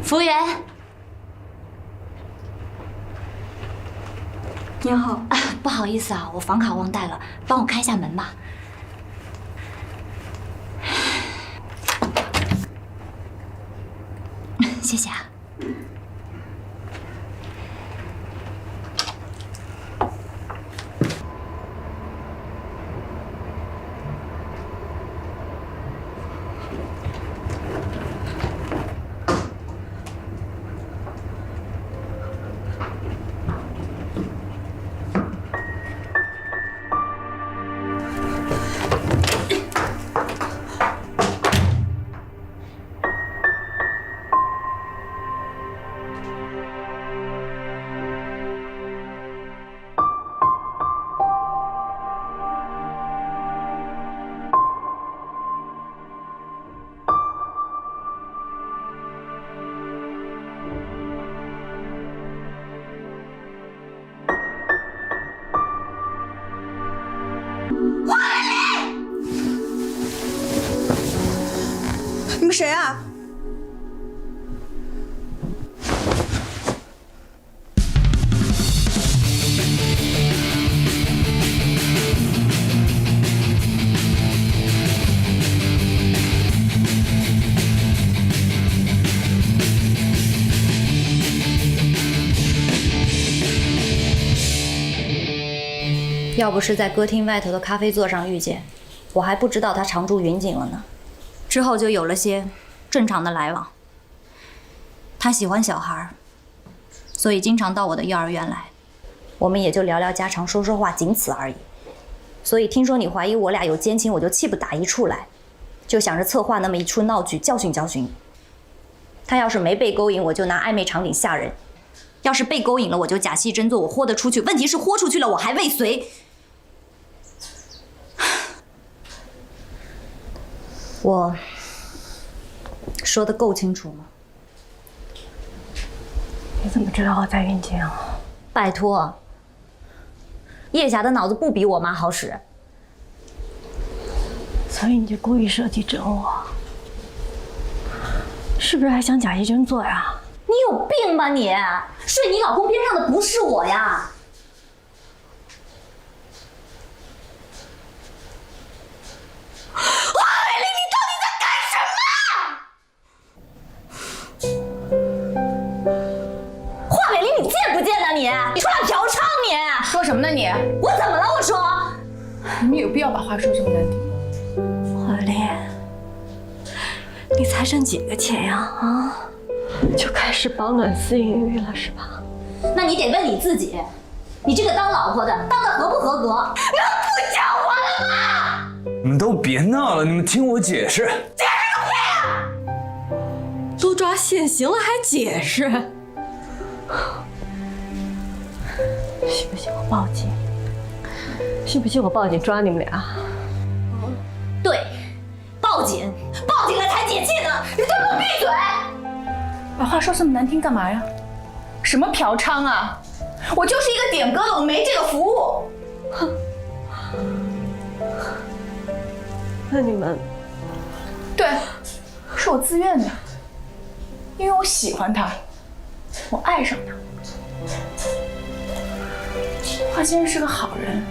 服务员，您好，不好意思啊，我房卡忘带了，帮我开一下门吧。谢谢啊。你们谁啊？要不是在歌厅外头的咖啡座上遇见，我还不知道他常驻云锦了呢。之后就有了些正常的来往。他喜欢小孩，所以经常到我的幼儿园来，我们也就聊聊家常，说说话，仅此而已。所以听说你怀疑我俩有奸情，我就气不打一处来，就想着策划那么一出闹剧，教训教训你。他要是没被勾引，我就拿暧昧场景吓人；要是被勾引了，我就假戏真做，我豁得出去。问题是豁出去了，我还未遂。我说的够清楚吗？你怎么知道我在云锦啊？拜托，叶霞的脑子不比我妈好使。所以你就故意设计整我，是不是还想假戏真做呀？你有病吧你？睡你老公边上的不是我呀！你出来嫖娼你！说什么呢你？我怎么了？我说，你们有必要把话说这么难听？华丽，你才挣几个钱呀？啊，就开始饱暖思淫欲了是吧？那你得问你自己，你这个当老婆的当得合不合格？能不讲话了吗？你们都别闹了，你们听我解释。解释个屁啊！都抓现行了还解释？信不信我报警？信不信我报警抓你们俩？对，报警，报警了才解气呢！你都给我闭嘴！把话说这么难听干嘛呀？什么嫖娼啊？我就是一个点歌的，我没这个服务。哼，那你们？对，是我自愿的，因为我喜欢他，我爱上他。华先生是个好人，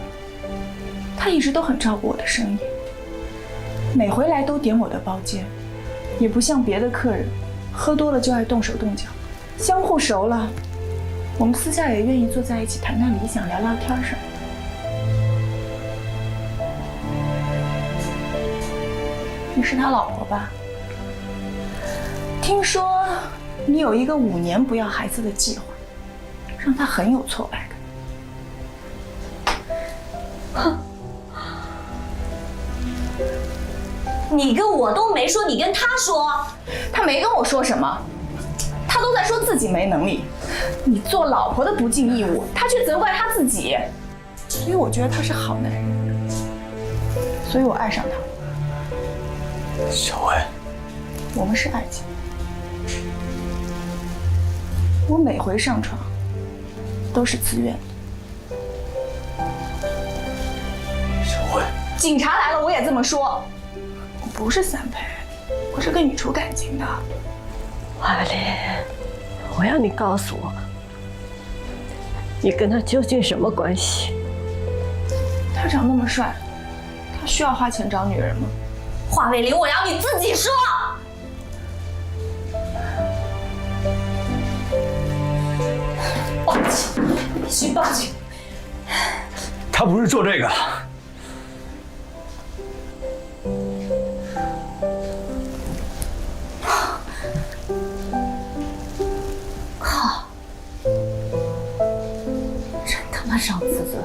他一直都很照顾我的生意，每回来都点我的包间，也不像别的客人，喝多了就爱动手动脚。相互熟了，我们私下也愿意坐在一起谈谈理想，聊聊天什么的。你是他老婆吧？听说你有一个5年不要孩子的计划，让他很有挫败感。哼，你跟我都没说，你跟他说。他没跟我说什么，他都在说自己没能力。你做老婆的不尽义务，他却责怪他自己。所以我觉得他是好男人，所以我爱上他。小薇，我们是爱情。我每回上床都是自愿的。警察来了，我也这么说。我不是3陪，我是跟雨初感情的。华丽，我要你告诉我，你跟他究竟什么关系？他长那么帅，他需要花钱找女人吗？华伟林，我要你自己说。报警！必须报警！他不是做这个。靠！真他妈伤自尊！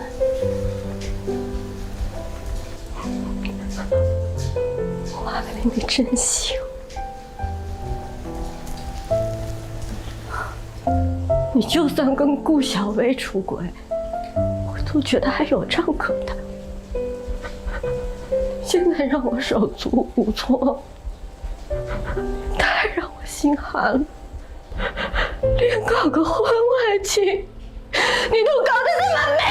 华伟林，你真行！你就算跟顾小薇出轨，我都觉得还有账可谈。现在让我手足无措，太让我心寒了。连搞个婚外情，你都搞得这么没品！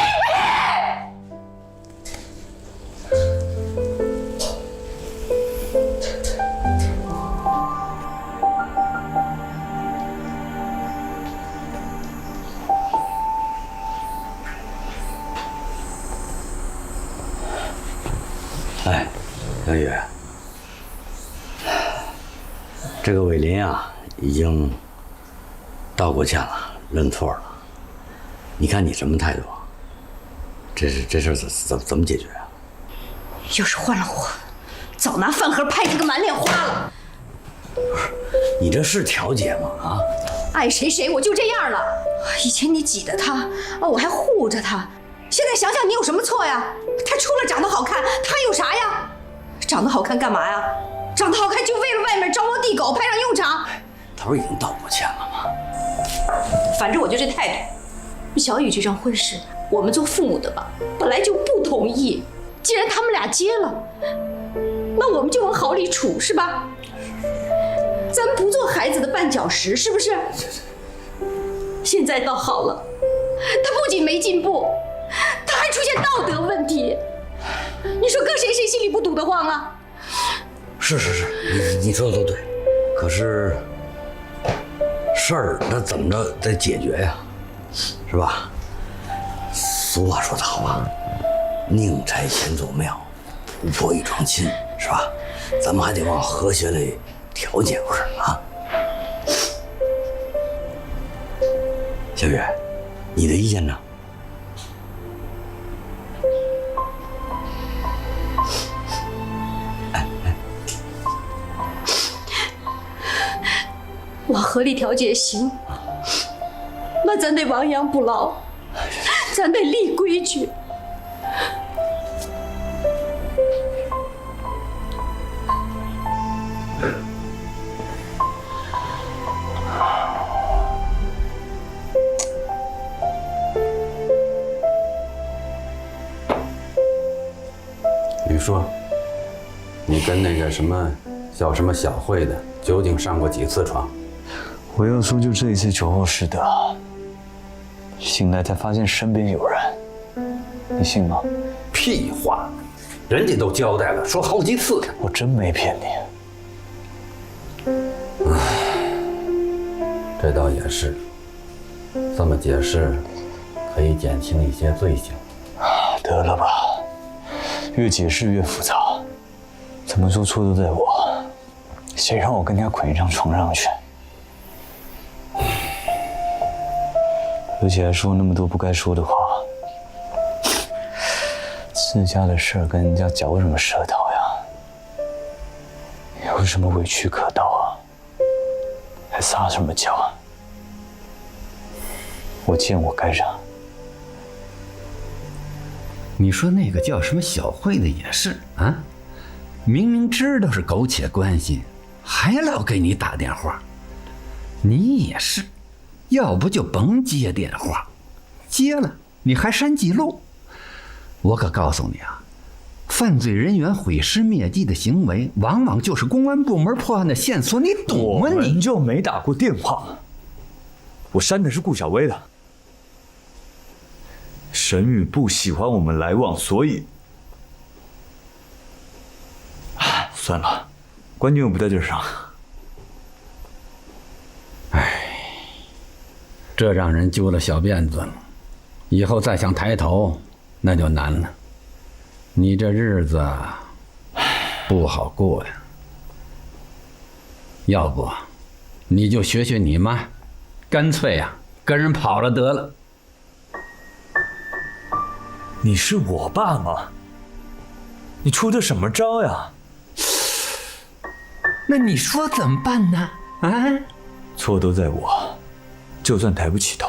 哎，小雨，这个伟林啊，已经道过歉了，认错了。你看你什么态度？这事儿怎么解决啊？要是换了我，早拿饭盒拍你个满脸花了。你这是调解吗？啊？爱谁谁，我就这样了。以前你挤得他，我还护着他。现在想想，你有什么错呀？他除了长得好看，他有啥呀？长得好看干嘛呀？长得好看就为了外面招猫递狗，派上用场。他不是已经道过歉了吗？反正我就这态度。小雨这桩婚事，我们做父母的吧，本来就不同意。既然他们俩结了，那我们就往好里处，是吧？咱不做孩子的绊脚石，是不是？现在倒好了，他不仅没进步，他还出现道德问题。你说搁谁心里不堵得慌啊？是，你说的都对。可是事儿那怎么着得解决呀，是吧？俗话说得好啊，宁拆前座庙，不破一桩亲，是吧？咱们还得往和谐里调解，不是啊？小雨，你的意见呢？往河里调解行，那咱得亡羊补牢，咱得立规矩。你说，你跟那个什么叫什么小慧的，究竟上过几次床？我要说，就这一次酒后失德，醒来才发现身边有人，你信吗？屁话，人家都交代了，说好几次了。我真没骗你。这倒也是，这么解释可以减轻一些罪行。得了吧，越解释越复杂，怎么做错都在我，谁让我跟人家捆一张床上去？而且还说那么多不该说的话，自家的事儿跟人家嚼什么舌头呀？有什么委屈可道啊？还撒什么娇啊？我见我该让。你说那个叫什么小慧的也是啊，明明知道是苟且关系，还老给你打电话。你也是，要不就甭接电话，接了你还删记录。我可告诉你啊，犯罪人员毁尸灭迹的行为，往往就是公安部门破案的线索，你懂吗？我们你就没打过电话，我删的是顾小薇的。沈宇不喜欢我们来往，所以，算了，关键又不在这上。这让人揪了小辫子了，以后再想抬头，那就难了。你这日子不好过呀。要不，你就学学你妈，干脆呀，跟人跑了得了。你是我爸吗？你出的什么招呀？那你说怎么办呢？啊？错都在我，就算抬不起头，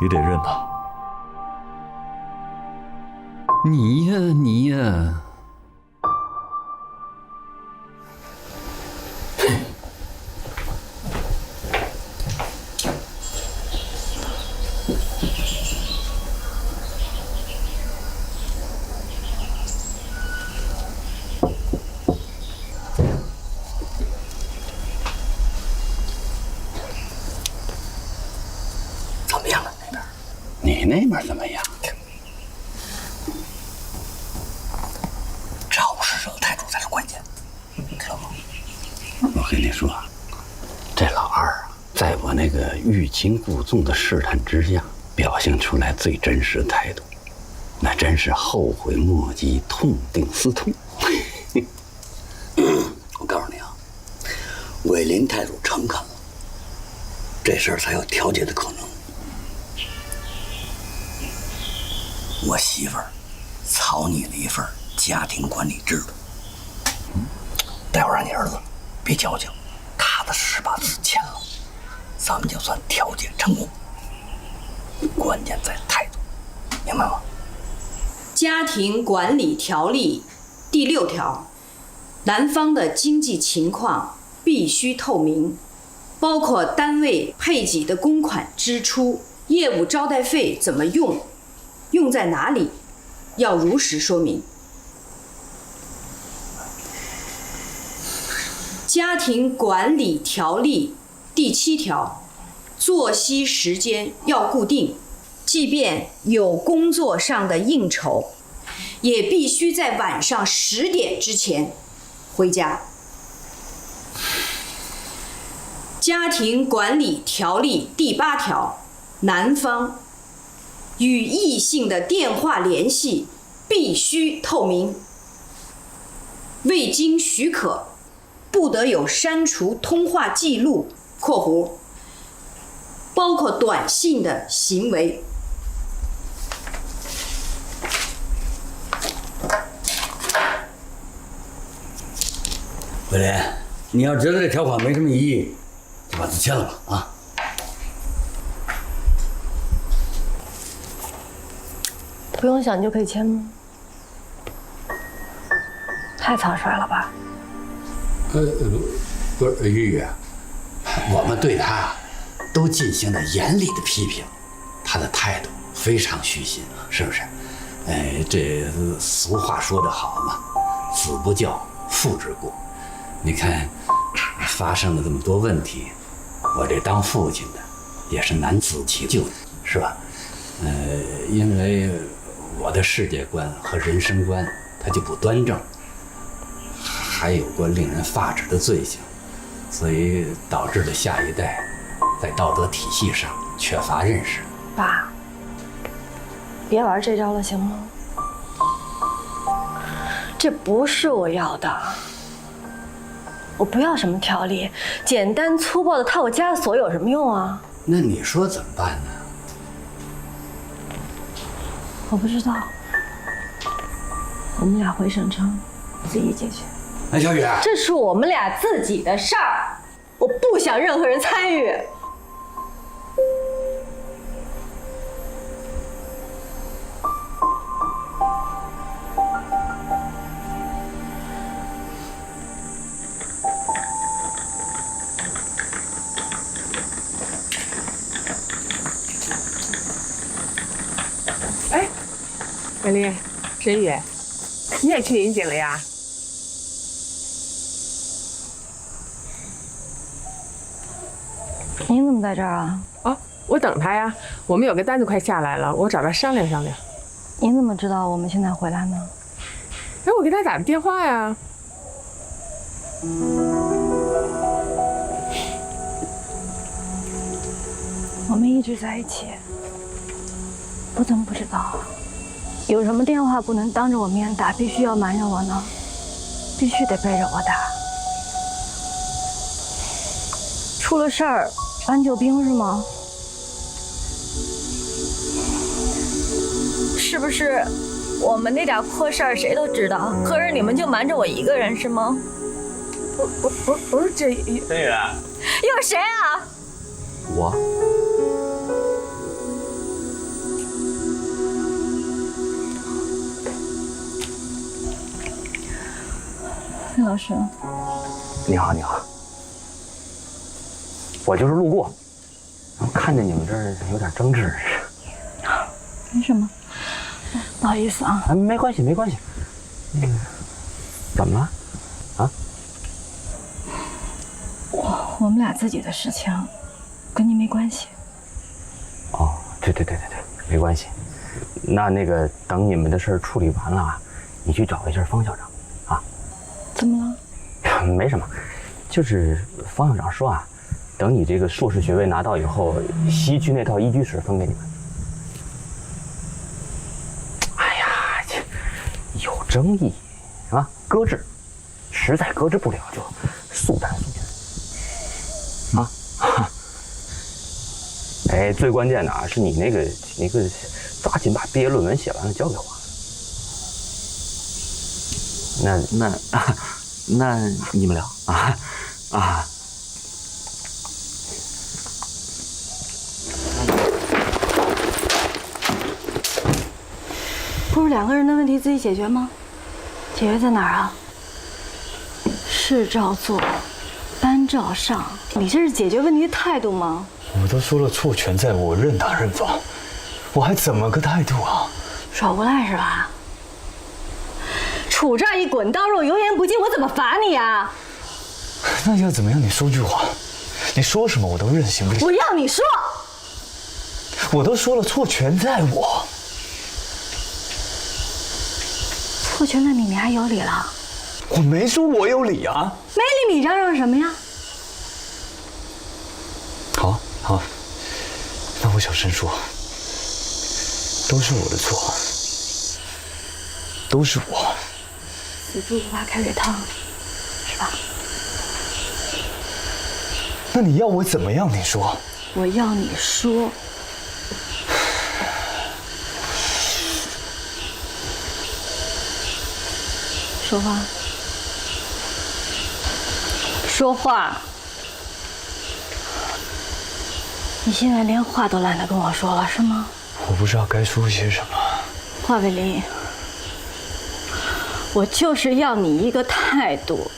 也得认了。你呀，你呀。怎么样了那边？你那边怎么样？这不是惹太主才是关键，知道吗？我跟你说，这老二啊，在我那个欲擒故纵的试探之下，表现出来最真实的态度，那真是后悔莫及，痛定思痛。我告诉你啊，伟林太主诚恳了，这事儿才有调解的可能。我媳妇儿草拟了一份家庭管理制度，待会儿让你儿子别矫情，踏踏实实把字签了，咱们就算调解成功。关键在态度，明白吗？家庭管理条例第6条，男方的经济情况必须透明，包括单位配给的公款支出、业务招待费怎么用，用在哪里，要如实说明。家庭管理条例第7条，作息时间要固定，即便有工作上的应酬，也必须在晚上10点之前回家。家庭管理条例第8条，男方与异性的电话联系必须透明，未经许可，不得有删除通话记录（括弧）包括短信的行为。伟林，你要觉得这条款没什么异议，就把字签了吧啊！不用想就可以签吗？太草率了吧？不是玉玉，我们对他都进行了严厉的批评，他的态度非常虚心，是不是？这俗话说得好嘛，子不教，父之过。你看，发生了这么多问题，我这当父亲的也是难辞其咎，是吧？因为我的世界观和人生观它就不端正，还有过令人发指的罪行，所以导致了下一代在道德体系上缺乏认识。爸，别玩这招了，行吗？这不是我要的，我不要什么条例，简单粗暴的套个枷锁有什么用啊？那你说怎么办呢？我不知道，我们俩回省城自己解决。哎，小雨，这是我们俩自己的事儿，我不想任何人参与。哎，美丽，沈宇，你也去银井了呀？您怎么在这儿啊？哦，我等他呀。我们有个单子快下来了，我找他商量商量。您怎么知道我们现在回来呢？哎，我给他打的电话呀。我们一直在一起，我怎么不知道啊？有什么电话不能当着我面打，必须要瞒着我呢？必须得背着我打？出了事儿搬救兵是吗？是不是我们那点破事儿谁都知道，可是你们就瞒着我一个人是吗？不是这真宇，有谁啊？我。李老师，你好，你好。我就是路过，然后看见你们这儿有点争执。没什么，不好意思啊。没关系，没关系。怎么了？啊？我们俩自己的事情，跟您没关系。哦，对，没关系。那个，等你们的事儿处理完了，你去找一下方校长，啊。怎么了？没什么，就是方校长说啊，等你这个硕士学位拿到以后，西区那套一居室分给你们。哎呀，这有争议啊，搁置，实在搁置不了就速战速决啊。哎，最关键的啊，是你那个抓紧把毕业论文写完了交给我。那你们聊啊。不是两个人的问题自己解决吗？解决在哪儿啊？事照做，班照上。你这是解决问题的态度吗？我都说了错全在我，认打认放，我还怎么个态度啊？耍无赖是吧？杵这儿一滚刀肉，油盐不进，我怎么罚你呀？那要怎么样？你说句话，你说什么我都任性。我要你说，我都说了错全在我，错全在你，你还有理了？我没说我有理啊。没理你嚷嚷什么呀？好，那我小声说，都是我的错，都是我。死猪不怕开水烫，是吧？那你要我怎么样？你说。我要你说。说话。说话。你现在连话都懒得跟我说了，是吗？我不知道该说些什么。华伟林，我就是要你一个态度。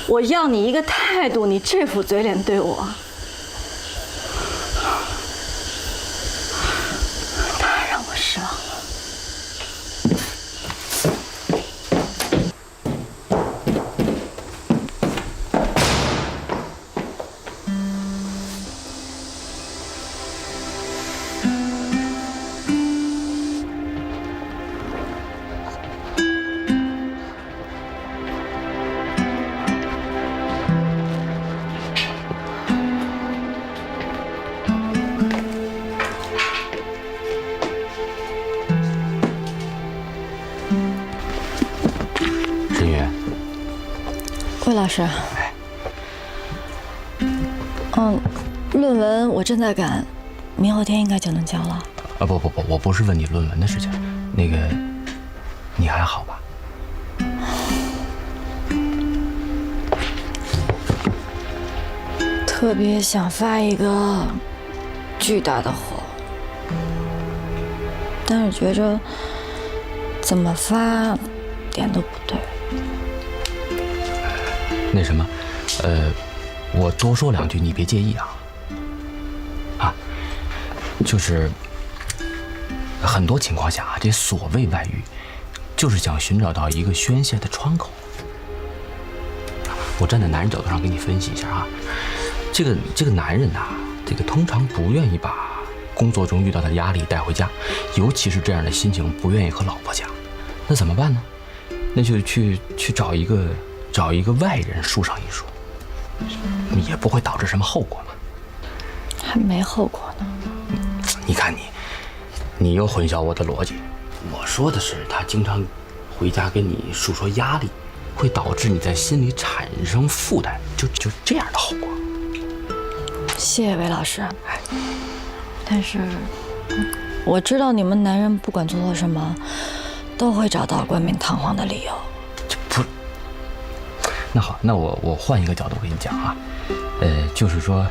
我要你一个态度，你这副嘴脸对我，太让我失望了。魏老师，论文我正在赶，明后天应该就能交了。啊不，我不是问你论文的事情，那个，你还好吧？特别想发一个巨大的火，但是觉着怎么发点都不对。那什么，我多说两句，你别介意啊。就是很多情况下啊，这所谓外遇，就是想寻找到一个宣泄的窗口。我站在男人角度上给你分析一下啊，这个男人呐，这个通常不愿意把工作中遇到的压力带回家，尤其是这样的心情不愿意和老婆讲，那怎么办呢？那就去找一个外人说上一说，也不会导致什么后果嘛。还没后果呢。你看你又混淆我的逻辑。我说的是他经常回家跟你诉说压力，会导致你在心里产生负担，就这样的后果。谢谢韦老师，但是我知道你们男人不管做错什么，都会找到冠冕堂皇的理由。这不，那好，那我换一个角度跟你讲啊，就是说，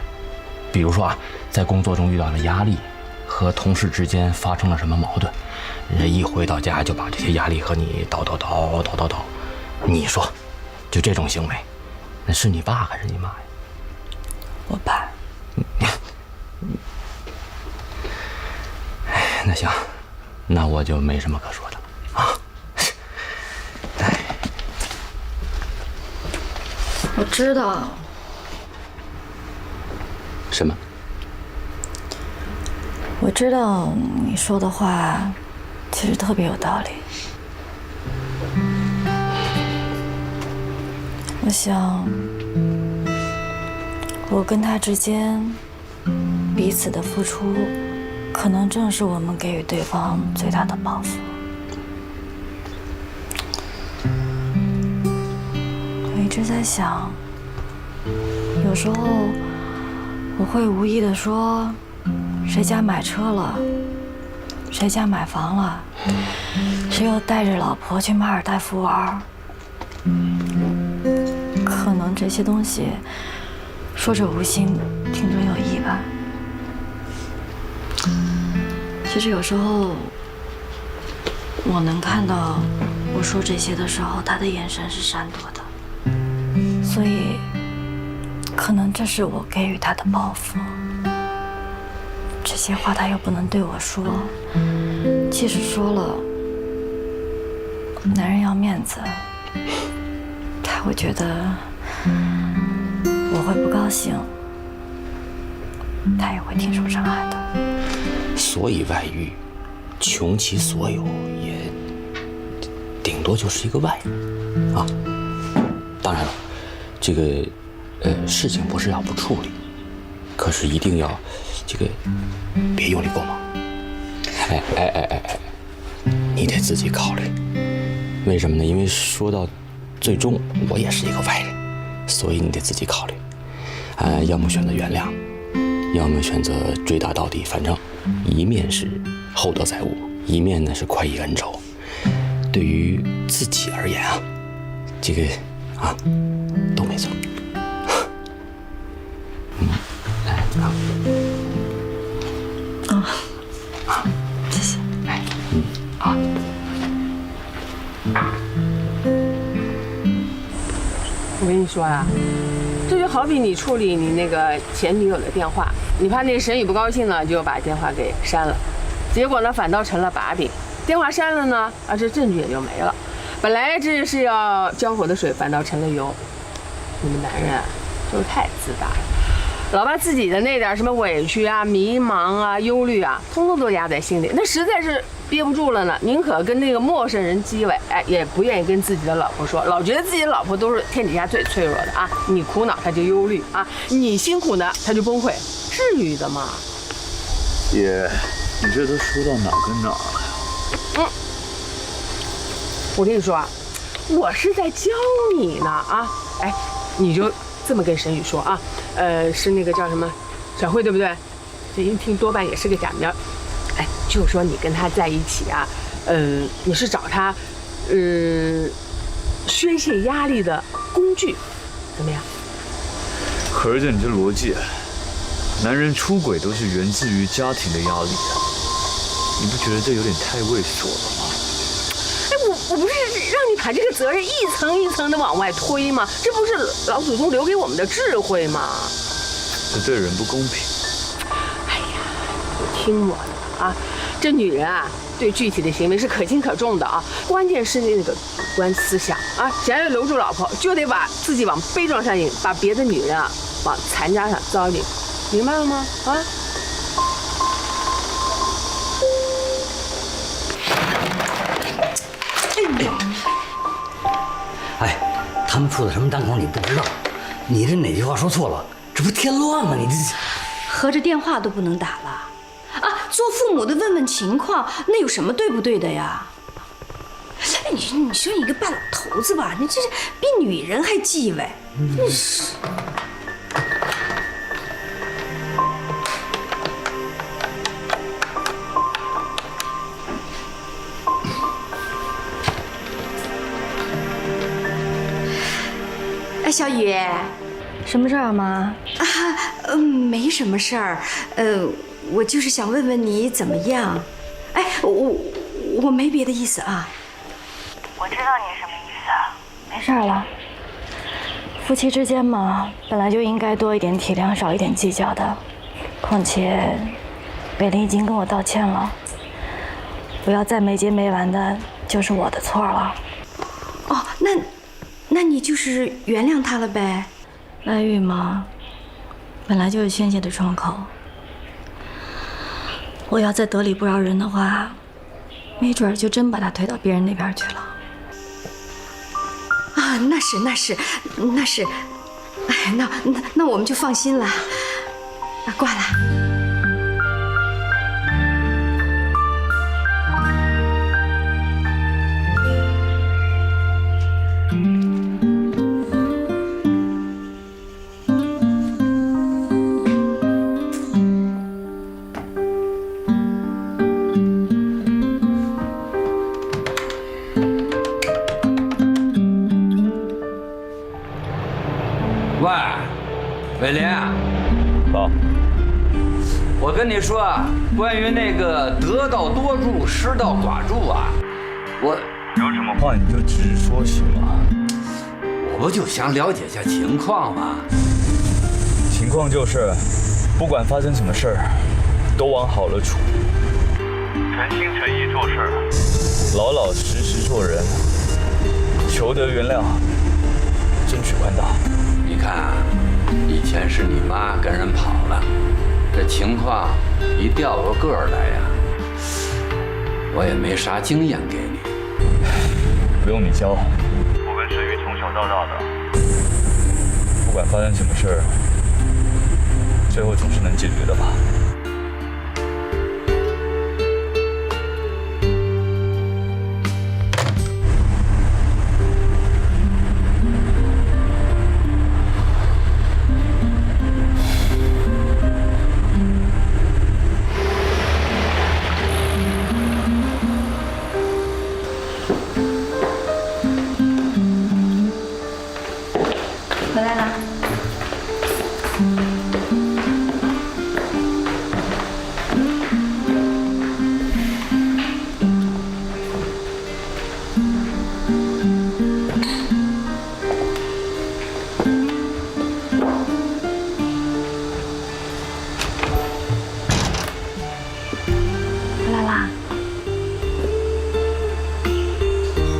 比如说啊，在工作中遇到了压力，和同事之间发生了什么矛盾，人一回到家就把这些压力和你叨，你说，就这种行为，那是你爸还是你妈呀？我爸。那行，那我就没什么可说的了啊。我知道。什么？我知道你说的话其实特别有道理。我想，我跟他之间彼此的付出，可能正是我们给予对方最大的报复。我一直在想，有时候我会无意的说，谁家买车了，谁家买房了，谁又带着老婆去马尔代夫玩。可能这些东西说者无心，听者有意吧。其实有时候我能看到我说这些的时候，他的眼神是闪躲的，所以可能这是我给予他的报复。这些话他又不能对我说，即使说了，男人要面子，他会觉得我会不高兴，他也会挺受伤害的。所以外遇，穷其所有，也顶多就是一个外遇啊。当然了，这个事情不是要不处理，可是一定要这个别用力过猛。你得自己考虑。为什么呢？因为说到最终，我也是一个外人，所以你得自己考虑。要么选择原谅，要么选择追打到底。反正一面是厚德载物，一面呢是快意恩仇。对于自己而言啊，这个啊都没错。谢谢。我跟你说啊，这就好比你处理你那个前女友的电话，你怕那沈宇不高兴了，就把电话给删了，结果呢反倒成了把柄。电话删了呢，这证据也就没了。本来这是要浇火的水，反倒成了油。你们男人就是太自大了，老把自己的那点什么委屈啊、迷茫啊、忧虑啊，通通都压在心里，那实在是憋不住了呢，宁可跟那个陌生人叽歪，也不愿意跟自己的老婆说，老觉得自己的老婆都是天底下最脆弱的啊！你苦恼他就忧虑啊，你辛苦呢他就崩溃，至于的吗？姐，你这都说到哪跟哪了呀？我跟你说啊，我是在教你呢啊！你就这么跟沈宇说啊，是那个叫什么小慧对不对？这一听多半也是个假名。就说你跟他在一起啊，你是找他，宣泄压力的工具，怎么样？可是姐，你这逻辑，男人出轨都是源自于家庭的压力啊，你不觉得这有点太猥琐了吗？我不是让你把这个责任一层一层的往外推吗？这不是老祖宗留给我们的智慧吗？这对人不公平。听我的啊，这女人啊，对具体的行为是可轻可重的啊，关键是那个主观思想啊，想要留住老婆，就得把自己往悲壮上引，把别的女人啊往残渣上糟引，明白了吗？啊？他们出的什么单口你不知道，你这哪句话说错了，这不添乱吗？你这。合着电话都不能打了啊？做父母的问问情况，那有什么对不对的呀？哎，你说你个半老头子吧，你这是比女人还忌讳，真是。哎，小雨，什么事儿啊，妈？没什么事儿，我就是想问问你怎么样。哎，我没别的意思啊。我知道你什么意思，没事了。夫妻之间嘛，本来就应该多一点体谅，少一点计较的。况且，北林已经跟我道歉了，我要再没结没完的，就是我的错了。哦，那你就是原谅他了呗？外遇嘛，本来就是宣泄的窗口。我要再得理不饶人的话，没准就真把他推到别人那边去了。啊，那是，哎，那我们就放心了。啊，挂了。喂，伟林，爸，我跟你说，关于那个得道多助，失道寡助啊，我有什么话你就直说行吗？我不就想了解一下情况吗？情况就是，不管发生什么事儿，都往好了处，诚心诚意做事，老老实实做人，求得原谅，争取宽大。你看啊，以前是你妈跟人跑了，这情况一调过个儿来呀，我也没啥经验给你。不用你教，我跟沈玉从小到大的，不管发生什么事儿，最后总是能解决的吧。回来了。回来啦。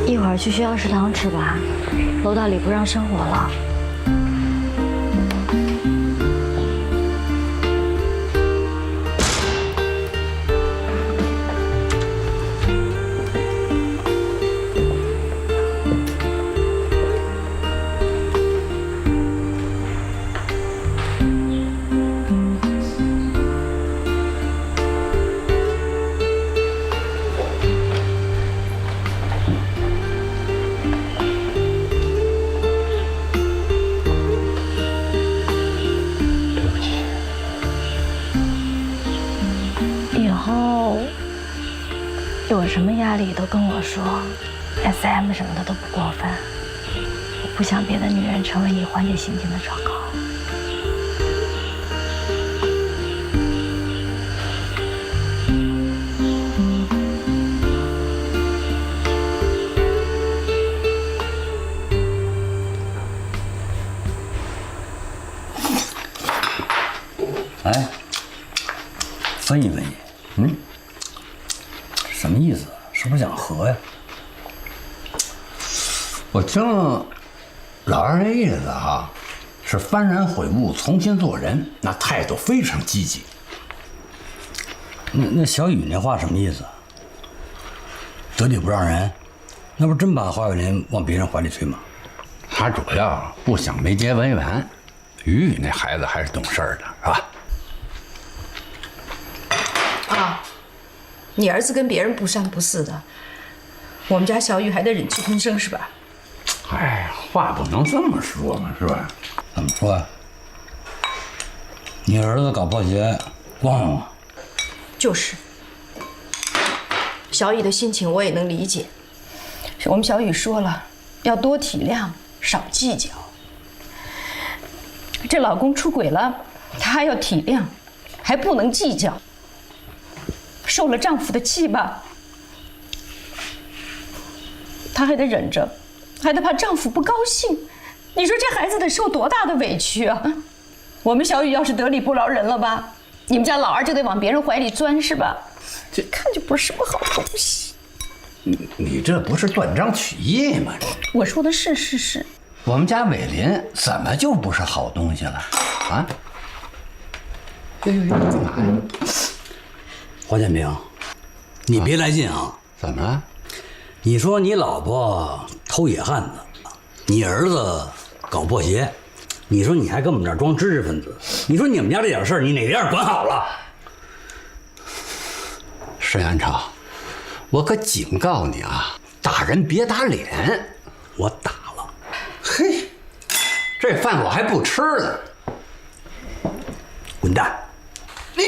一会儿去学校食堂吃吧，楼道里不让生火了。有什么压力都跟我说 ，SM 什么的都不过分。我不想别的女人成为你缓解心情的窗口。哎，分析分析，什么意思？是不是想和呀？我听老二的意思哈，是幡然悔悟，重新做人，那态度非常积极。那小雨那话什么意思？得理不让人，那不真把华伟林往别人怀里推吗？他主要不想没结为完。雨雨那孩子还是懂事儿的，是吧？你儿子跟别人不三不四的，我们家小雨还得忍气吞声是吧？哎呀，话不能这么说嘛，是吧？怎么说呀？你儿子搞破鞋，光荣啊！就是。小雨的心情我也能理解。我们小雨说了，要多体谅，少计较。这老公出轨了，她还要体谅，还不能计较。受了丈夫的气吧，她还得忍着，还得怕丈夫不高兴。你说这孩子得受多大的委屈啊！我们小雨要是得理不饶人了吧，你们家老二就得往别人怀里钻是吧？这看就不是什么好东西。你这不是断章取义吗？我说的是。我们家伟林怎么就不是好东西了啊？哟，干嘛呀？黄建平，你别来劲啊！怎么了？你说你老婆偷野汉子，你儿子搞破鞋，你说你还跟我们这儿装知识分子？你说你们家这点事儿，你哪点管好了？石元超，我可警告你啊，打人别打脸。我打了。嘿，这饭我还不吃了。滚蛋！你。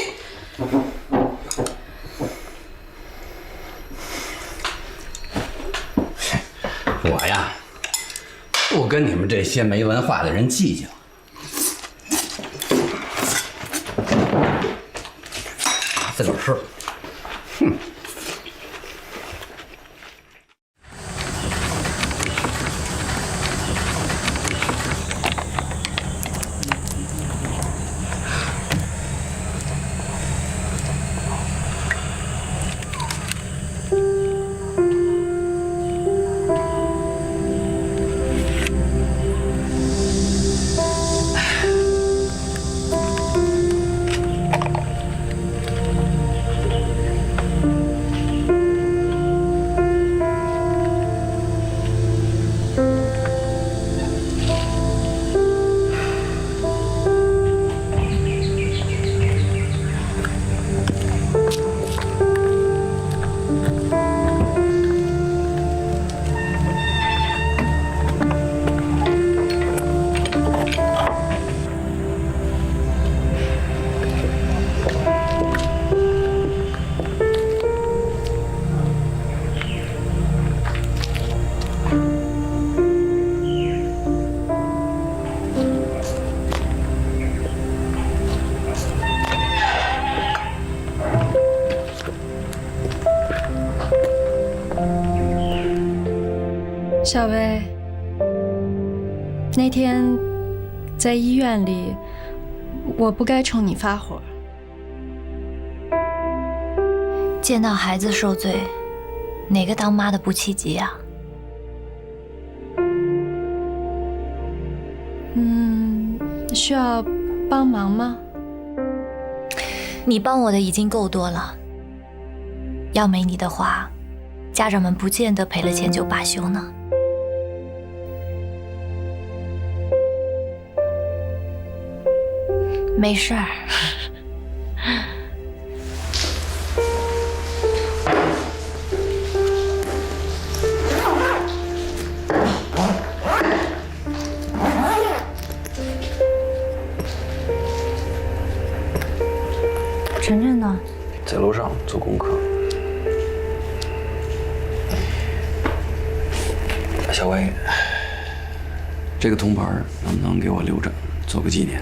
我呀，不跟你们这些没文化的人计较。自个儿吃。哼。小薇，那天在医院里，我不该冲你发火。见到孩子受罪，哪个当妈的不气急啊？需要帮忙吗？你帮我的已经够多了，要没你的话，家长们不见得赔了钱就罢休呢。没事儿。晨晨呢？在楼上做功课。小薇，这个铜牌能不能给我留着，做个纪念？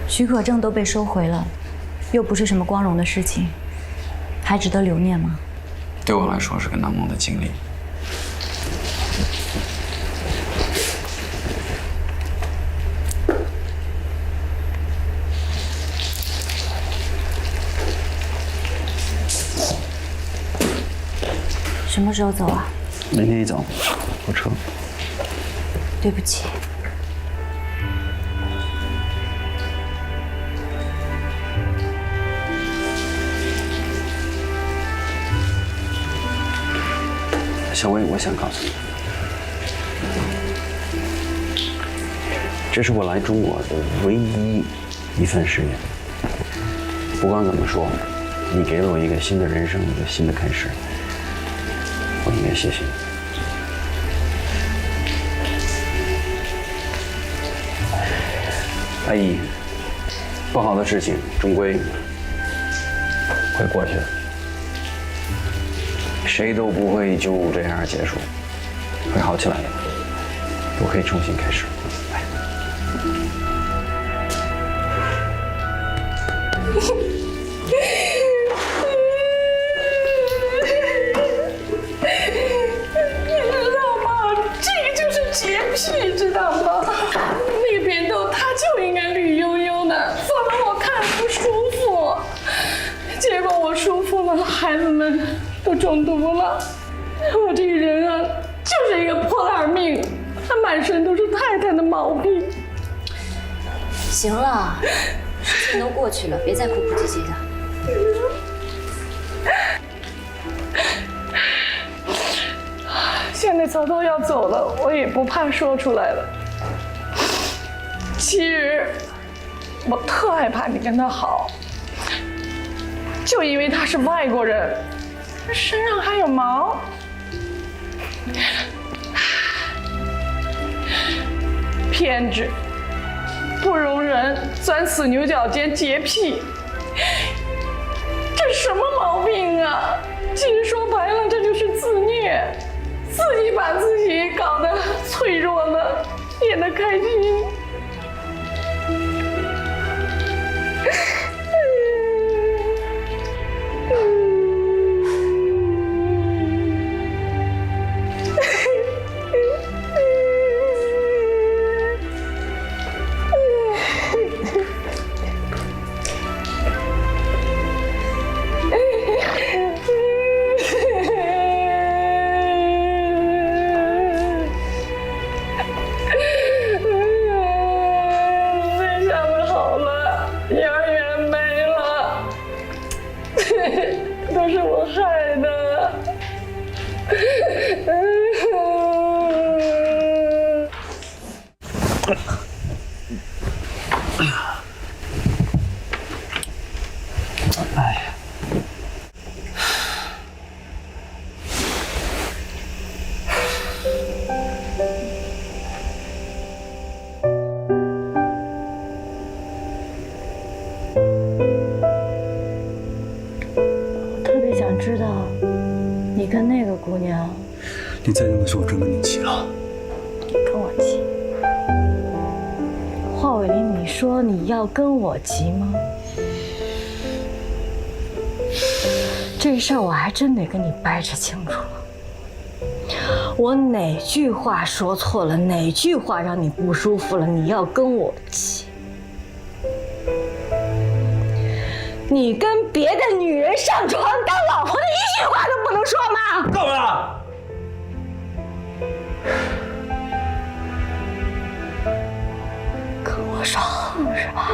许可证都被收回了，又不是什么光荣的事情，还值得留念吗？对我来说是个难忘的经历。什么时候走啊？明天一早，火车。对不起。小薇，我想告诉你，这是我来中国的唯一一份誓言。不管怎么说，你给了我一个新的人生，一个新的开始，我应该谢谢你。阿姨，不好的事情终归会过去的，谁都不会就这样结束，会好起来的，都可以重新开始。来。知道吗？这个就是洁癖，知道吗？那个扁豆它就应该绿油油的，否则我看不舒服。结果我舒服了，孩子们都中毒了。我这个人啊，就是一个破烂命，他满身都是太太的毛病。行了，事情都过去了，别再哭哭唧唧的。现在早都要走了，我也不怕说出来了。其实我特害怕你跟他好，就因为他是外国人，身上还有毛。偏执、不容人、钻死牛角尖、洁癖，这什么毛病啊？其实说白了，这就是自虐。自己把自己搞得脆弱了，演得开心。知道你跟那个姑娘，你再这么说，我真跟你急了。跟我急？华伟林，你说你要跟我急吗？这事儿我还真得跟你掰扯清楚了。我哪句话说错了，哪句话让你不舒服了，你要跟我急？你跟别的女人上床当老婆的一句话都不能说吗？够了！跟我说横是吧？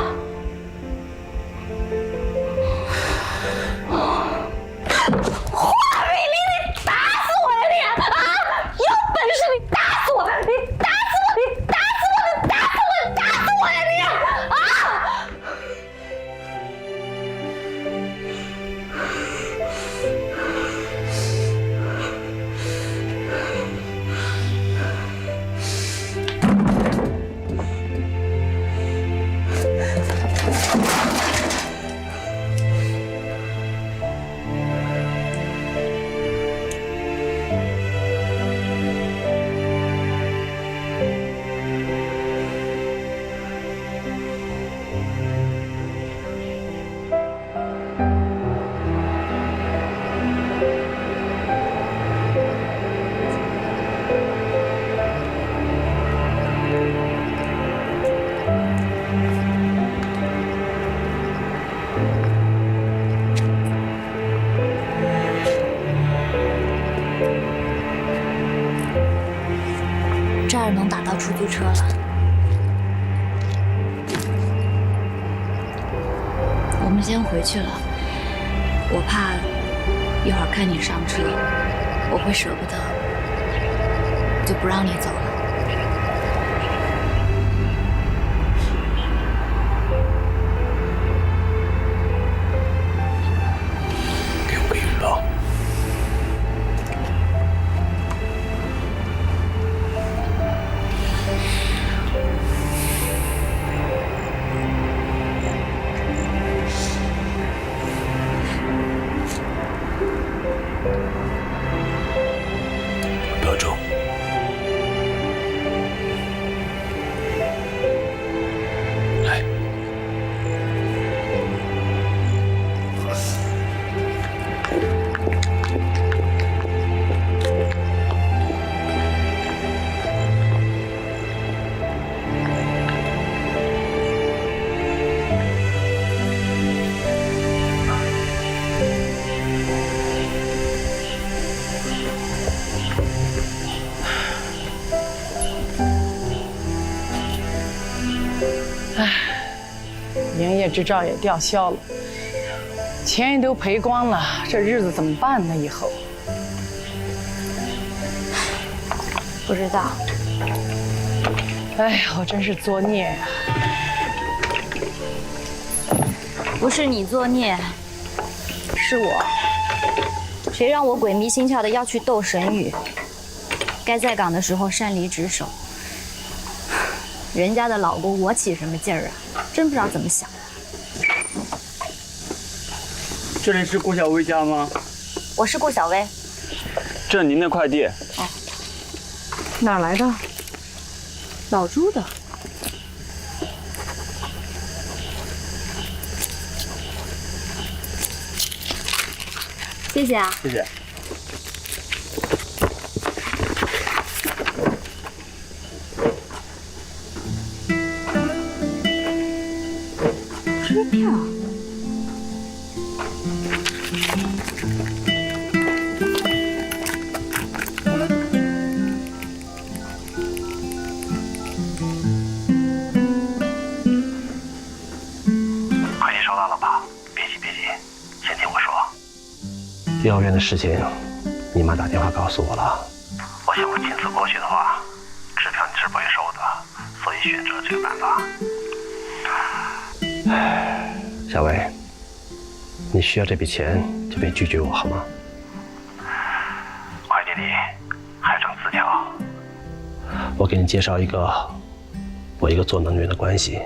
华美丽，你打死我呀你！啊！有本事你打死我！你打死我！你打死我！你打死我！你打死我呀你！啊！这儿能打到出租车了。我们先回去了，我怕一会儿看你上车，我会舍不得，就不让你走了。执照也吊销了，钱也都赔光了，这日子怎么办呢？以后不知道。哎呀，我真是作孽呀！不是你作孽，是我。谁让我鬼迷心窍的要去斗神宇？该在岗的时候擅离职守。人家的老公我起什么劲儿啊？真不知道怎么想。这里是顾小薇家吗？我是顾小薇。这您的快递。哦。哪来的？老朱的。谢谢啊。谢谢。支票。快递收到了吧？别急别急，先听我说。幼儿园的事情，你妈打电话告诉我了。我想我亲自过去的话，支票你是不会收的，所以选择了这个办法。小薇，你需要这笔钱就别拒绝我好吗？快递里还有张字条，我给你介绍我一个做能源的关系。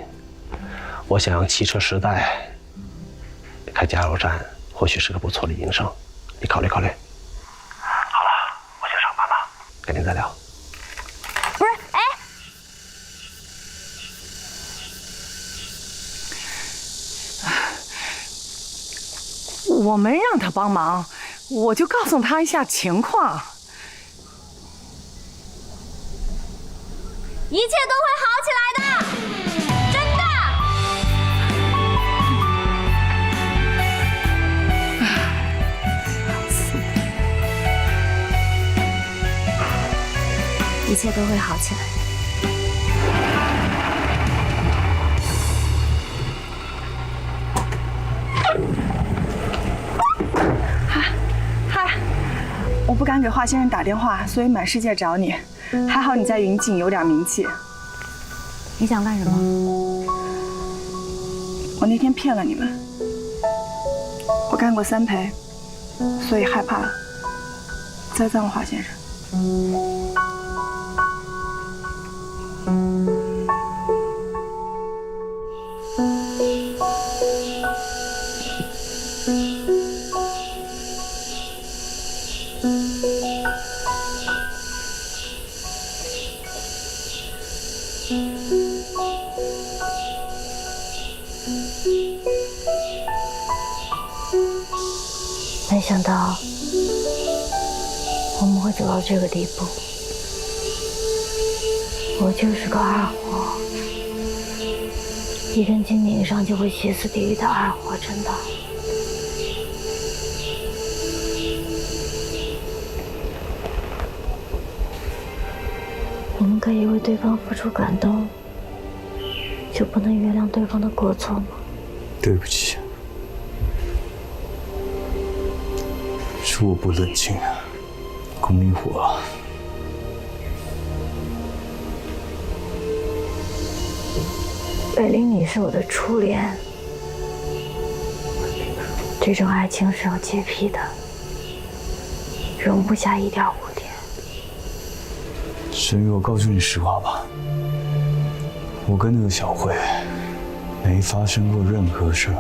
我想汽车时代开加油站或许是个不错的营生，你考虑考虑。好了，我先上班了，改天再聊。不是，哎，我没让他帮忙，我就告诉他一下情况。一切都会好起来的，真的。一切都会好起来。嗨，我不敢给华先生打电话，所以满世界找你。还好你在云锦有点名气。你想干什么？我那天骗了你们，我干过3陪，所以害怕栽赃了华先生。没想到我们会走到这个地步。我就是个二货，一根筋拧上就会歇斯底里的二货，真的。我们可以为对方付出感动，就不能原谅对方的过错吗？对不起，是我不冷静，拱你火了。北林，你是我的初恋，这种爱情是有洁癖的，容不下一点污点。沈宇，我告诉你实话吧，我跟那个小慧没发生过任何事。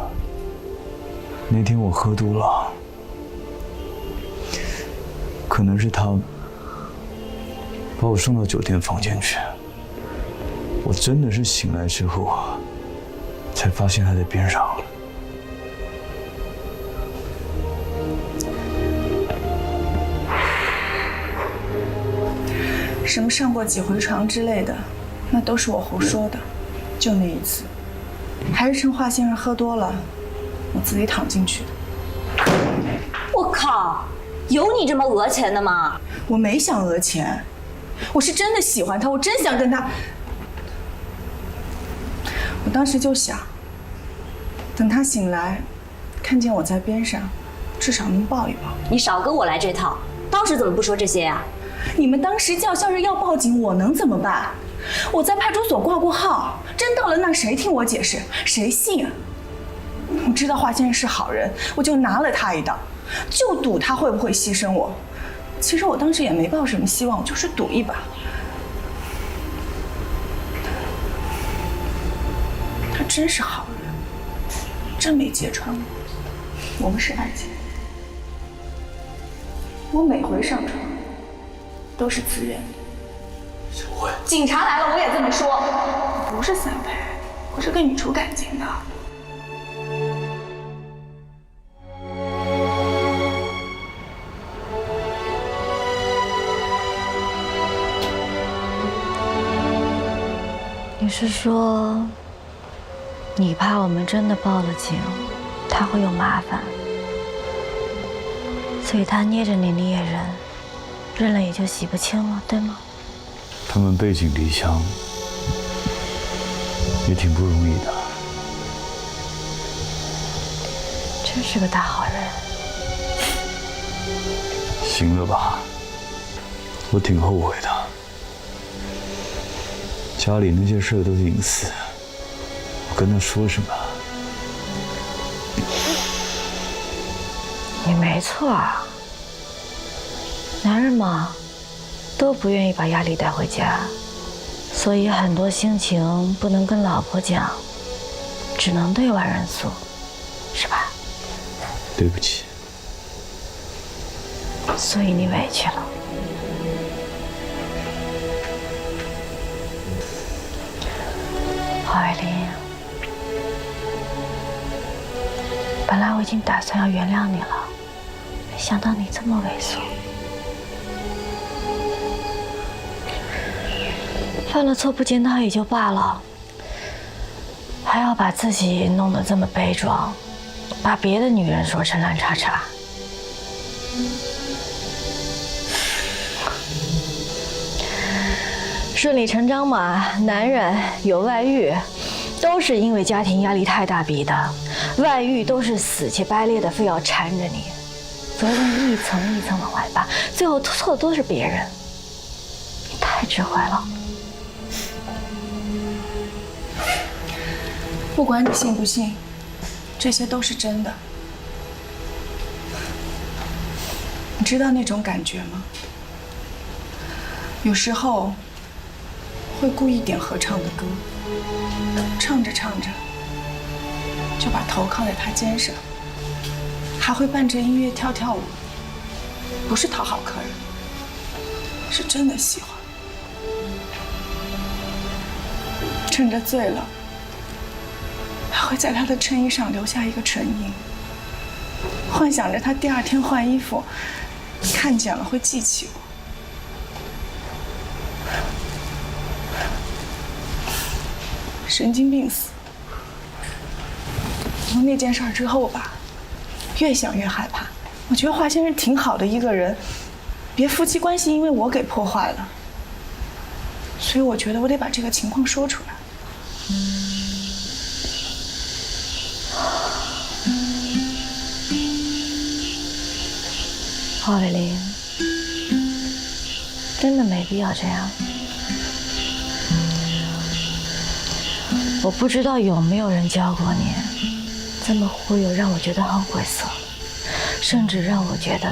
那天我喝多了，可能是他把我送到酒店房间去。我真的是醒来之后才发现他在边上。什么上过几回床之类的，那都是我胡说的。就那一次，还是趁华先生喝多了，我自己躺进去的。我靠，有你这么讹钱的吗？我没想讹钱，我是真的喜欢他，我真想跟他。我当时就想，等他醒来，看见我在边上，至少能抱一抱。你少跟我来这套，当时怎么不说这些呀？你们当时叫校是要报警，我能怎么办？我在派出所挂过号，真到了那谁听我解释？谁信？我知道华先生是好人，我就拿了他一刀，就赌他会不会牺牲我。其实我当时也没抱什么希望，我就是赌一把。他真是好人，真没揭穿我。我们是爱情，我每回上床都是自愿的。小慧，警察来了，我也这么说。我不是三陪，我是跟你处感情的。你是说，你怕我们真的报了警，他会有麻烦，所以他捏着你捏人，认了也就洗不清了，对吗？他们背井离乡，也挺不容易的。真是个大好人。行了吧，我挺后悔的。家里那些事都是隐私，我跟他说什么？你没错啊，男人嘛，都不愿意把压力带回家，所以很多心情不能跟老婆讲，只能对外认诉，是吧？对不起。所以你委屈了。郝伟林，本来我已经打算要原谅你了，没想到你这么猥琐。犯了错不检讨也就罢了，还要把自己弄得这么悲壮，把别的女人说成烂叉叉。顺理成章嘛，男人有外遇，都是因为家庭压力太大逼的，外遇都是死乞白赖的，非要缠着你，责任一层一层往外扒，最后错的都是别人。你太智慧了。不管你信不信，这些都是真的。你知道那种感觉吗？有时候会故意点合唱的歌，唱着唱着就把头靠在他肩上，还会伴着音乐跳跳舞，不是讨好客人，是真的喜欢。趁着醉了，还会在他的衬衣上留下一个唇印，幻想着他第二天换衣服看见了会记起我。神经病死！从那件事之后吧，越想越害怕。我觉得华先生挺好的一个人，别夫妻关系因为我给破坏了。所以我觉得我得把这个情况说出来。郝伟林，真的没必要这样。我不知道有没有人教过你，这么忽悠让我觉得很晦涩，甚至让我觉得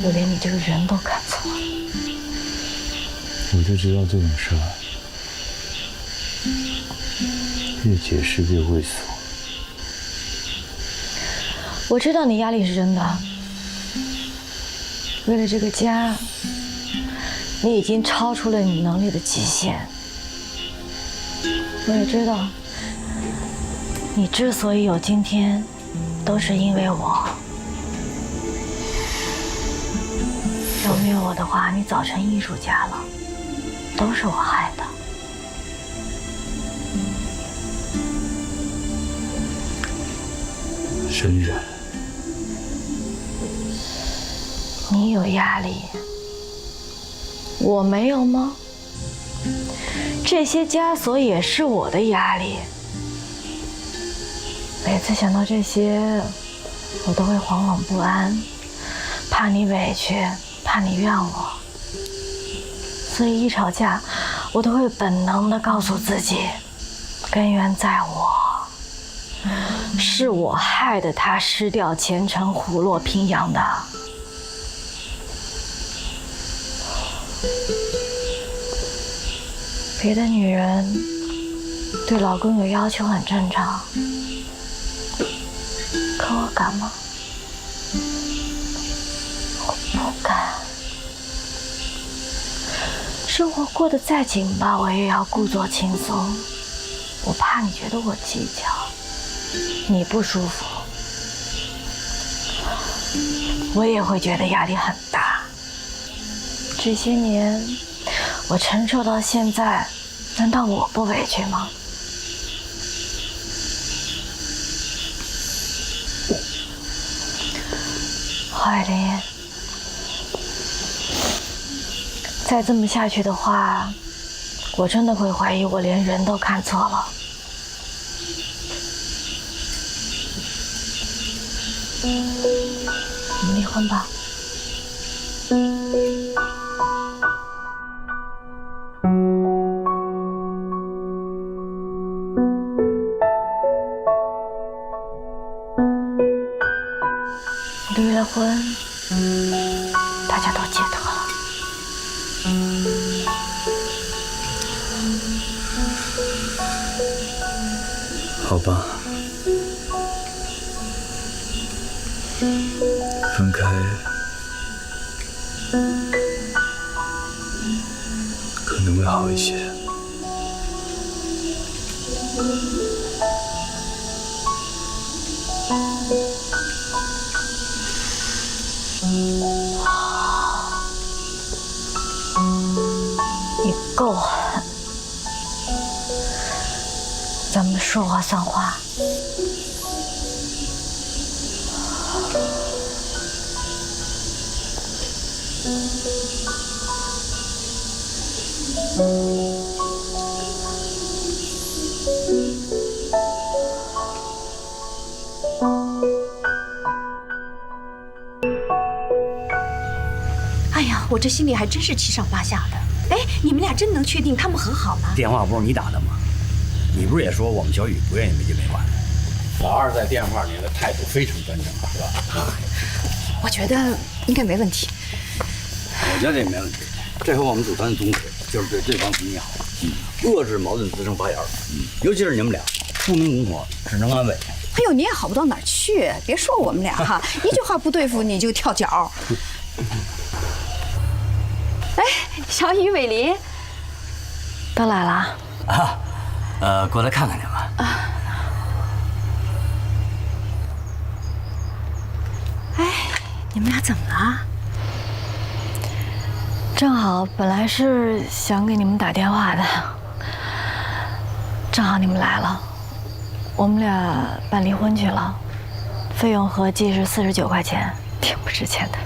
我连你这个人都看错了。我就知道这种事儿越解释越猥琐。我知道你压力是真的，为了这个家，你已经超出了你能力的极限。我也知道，你之所以有今天，都是因为我。要没有我的话，你早成艺术家了，都是我害的。深远，你有压力，我没有吗？这些枷锁也是我的压力。每次想到这些，我都会惶惶不安，怕你委屈，怕你怨我。所以一吵架，我都会本能地告诉自己，根源在我，是我害得他失掉前程，虎落平阳的。别的女人对老公有要求很正常，可我敢吗？我不敢。生活过得再紧吧，我也要故作轻松。我怕你觉得我计较，你不舒服，我也会觉得压力很大。这些年我承受到现在，难道我不委屈吗？郝爱玲，再这么下去的话，我真的会怀疑我连人都看错了。我们离婚吧。离了婚，大家都记得了。好吧，分开可能会好一些。你够狠，咱们说话算话。哎呀，我这心里还真是七上八下的。哎，你们俩真能确定他们和好吗？电话不是你打的吗？你不是也说我们小雨不愿意没结没完？老二在电话里的态度非常端正，是吧？我觉得应该没问题。我觉得也没问题。这回我们组团的宗旨就是对对方挺好，遏制矛盾滋生发芽。尤其是你们俩，不能拱火，只能安慰。哎呦，你也好不到哪儿去，别说我们俩哈，一句话不对付你就跳脚。哎，小雨、伟林都来了啊？过来看看你们。哎，你们俩怎么了？正好本来是想给你们打电话的，正好你们来了，我们俩办离婚去了，费用合计是49块钱，挺不值钱的。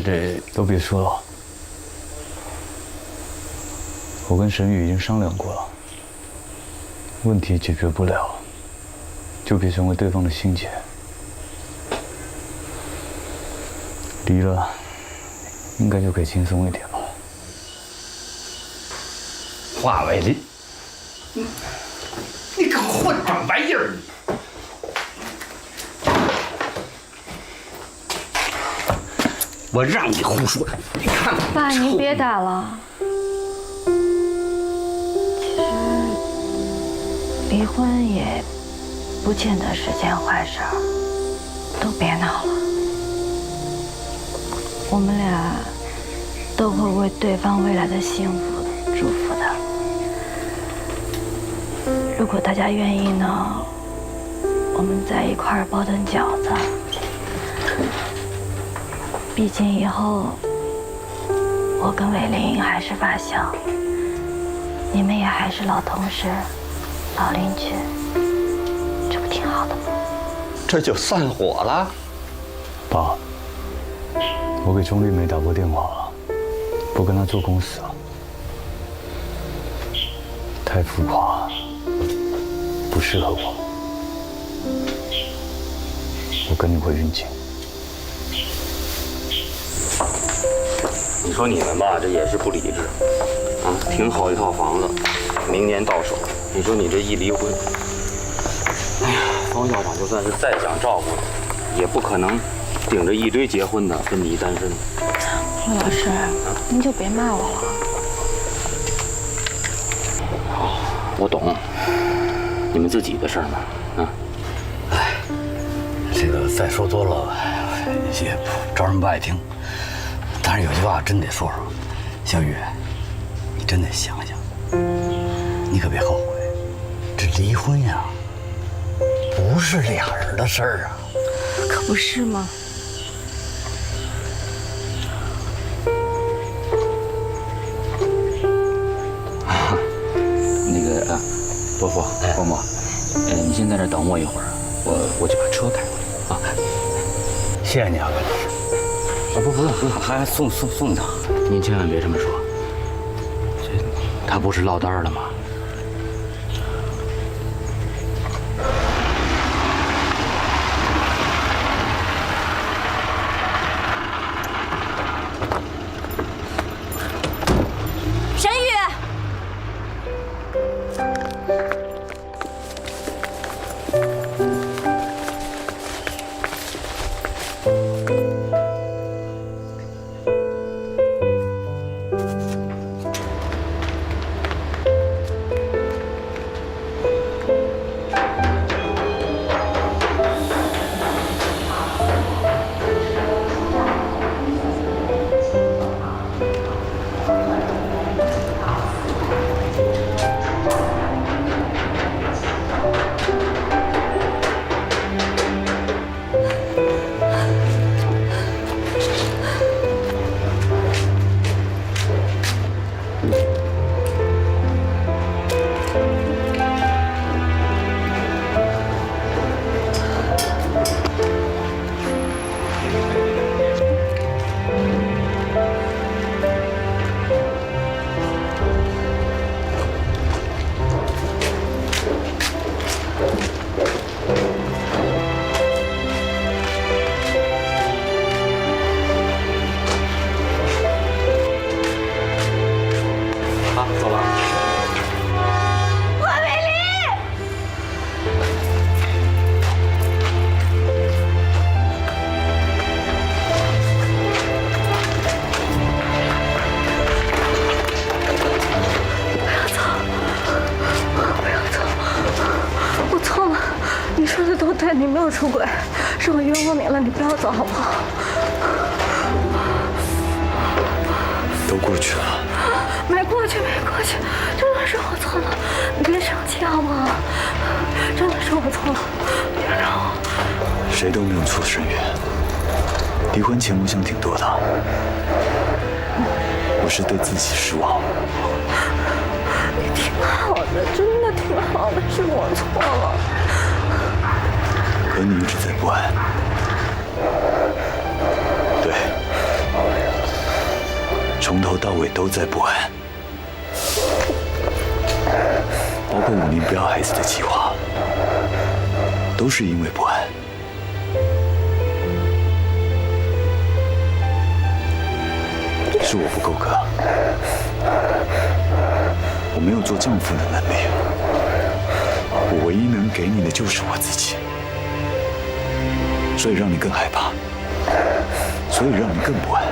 这都别说了，我跟沈宇已经商量过了，问题解决不了，就别成为对方的心结。离了，应该就可以轻松一点了。华伟林，你个混账玩意儿！我让你胡说，你看看。爸，您别打了。其实离婚也不见得是件坏事儿，都别闹了。我们俩都会为对方未来的幸福祝福的。如果大家愿意呢，我们在一块儿包顿饺子，毕竟以后我跟伟林还是发小，你们也还是老同事、老邻居，这不挺好的吗？这就散伙了？爸，我给钟丽梅打过电话了，不跟她做公司了，太浮夸，不适合我。我跟你回云锦。你说你们吧，这也是不理智啊！挺好一套房子，明年到手。你说你这一离婚，哎呀，方校长就算是再想照顾你，也不可能顶着一堆结婚的分你单身。陆老师，您就别骂我了。好，我懂，你们自己的事儿嘛，啊。哎，这个再说多了也招人不爱听。但是有句话真得说说，小雨，你真得想想，你可别后悔。这离婚呀，不是俩人的事儿啊。可不是吗？那个啊，伯父、伯母，你先在这等我一会儿，我去把车开过来啊。谢谢你啊，魏老师。啊，不用，还送他。您千万别这么说，他不是落单了吗？沈宇，走了。华美丽。不要走，我错了，你说的都对，你没有出轨，是我冤枉你了，你不要走好不好？都过去了。没过去，真的是我错了，你别生气好不好？真的是我错了，原谅我。谁都没有错，沈月。离婚前我想挺多的，我是对自己失望。你挺好的，真的挺好的，是我错了。可你一直在不安。对，从头到尾都在不安。包括5年不要孩子的计划，都是因为不安。是我不够格，我没有做丈夫的能力，我唯一能给你的就是我自己，所以让你更害怕，所以让你更不安。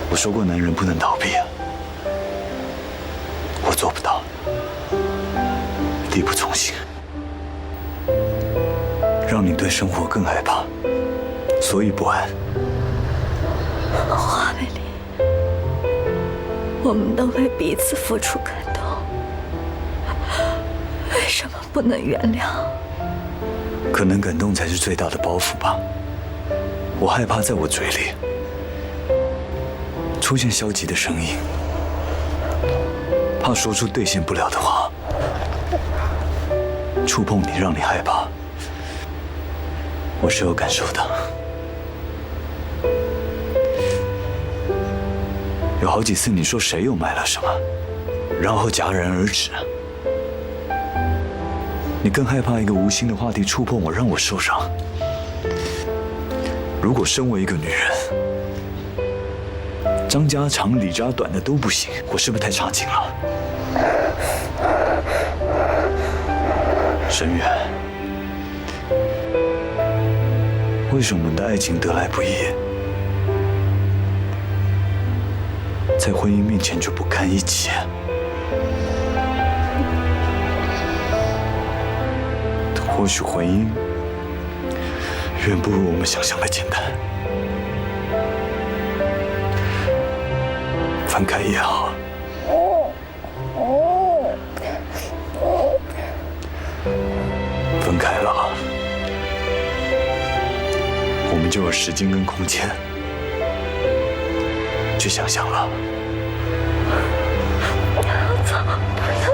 我说过，男人不能逃避，我做不到。力不从心，让你对生活更害怕，所以不安。华美丽，我们都为彼此付出感动，为什么不能原谅？可能感动才是最大的包袱吧。我害怕在我嘴里出现消极的声音，怕说出兑现不了的话，触碰你让你害怕。我是有感受的，有好几次你说谁又买了什么，然后戛然而止。你更害怕一个无心的话题触碰我，让我受伤。如果身为一个女人，张家长李家短的都不行，我是不是太差劲了？沈远，为什么我们的爱情得来不易，在婚姻面前就不堪一击？或许婚姻远不如我们想象的简单，分开也好，分开了，我们就有时间跟空间去想象了。不要走，不要